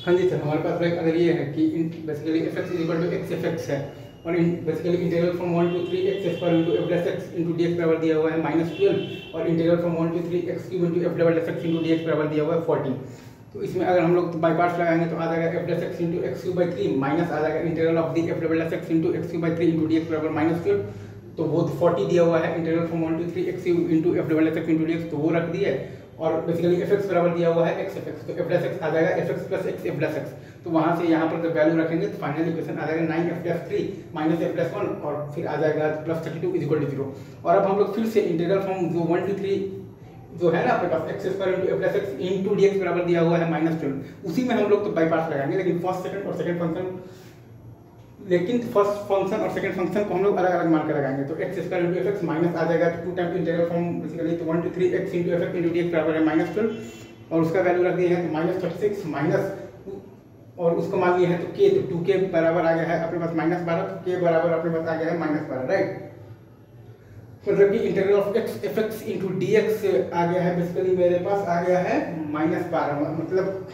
हाँ जी सर, हमारे पास लाइक अगर ये है कि basically f x is equal to x F x है और basically integral from 1 to 3 x square into F dash x into D x बराबर दिया हुआ है -12 और integral from 1 to 3 x cube into F double dash x into D x बराबर दिया हुआ है 14। तो इसमें अगर हम लोग बाई पार्ट्स लगाएंगे तो आ जाएगा F dash x into X cube by 3 minus आ जाएगा integral of the F double dash x into X cube by 3 into D x बराबर -12। तो वो 40 दिया हुआ है integral from 1 to 3 x cube into F double dash x into D X, तो वो रख दिया है। और बेसिकली एफ एक्स बराबर दिया हुआ है एक्स एफ एक्स, तो एफ डैश एक्स आ जाएगा F x plus x F dash x. तो वहाँ से यहाँ पर जब वैल्यू रखेंगे तो फाइनल इक्वेशन आ जाएगा 9 F dash 3 minus F dash 1 और फिर आ जाएगा प्लस 32 इज इक्वल टू 0। और अब हम लोग फिर से इंटीग्रल फ्रॉम जो 1 to 3 जो है ना अपने पास X square into F dash x into D x बराबर दिया हुआ है -12, उसी में हम लोग तो बाई पार्ट्स लगाएंगे। लेकिन फर्स्ट फंक्शन और सेकंड फंक्शन को हम लोग अलग अलग मान कर लगाएंगे। तो X square into F X minus आ जाएगा 2 टाइम इंटीग्रल फ्रॉम बेसिकली तो 1 to 3 x into F X into D x बराबर है -12 और उसका वैल्यू रख दिए हैं तो -36 माइनस और उसको मान लिए हैं तो के, तो 2k बराबर आ गया है अपने पास -12, तो k बराबर अपने पास आ गया है -12, राइट। मतलब कि integral of X F X into D X आ गया है बेसिकली मेरे पास आ गया है -12,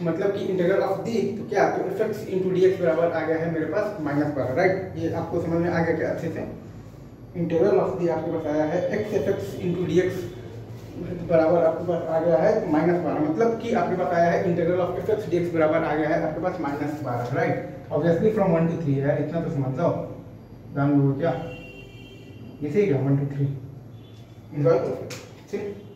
मतलब कि इंटीग्रल ऑफ दी तो क्या तो F X into D x बराबर आ गया है मेरे पास -12, राइट। ये आपको समझ में आ गया क्या अच्छे से। इंटीग्रल ऑफ दी आपके पास आया है x F X into D x बराबर आपके पास आ गया है -12, मतलब कि आपके पास आया है integral of F x D x बराबर आ गया है आपके पास -12, राइट। ऑब्वियसली फ्रॉम 1 to 3 है, इतना तो समझ जाओ, जान लो क्या इसे क्या 1 to 3 एंजॉय करो, ठीक।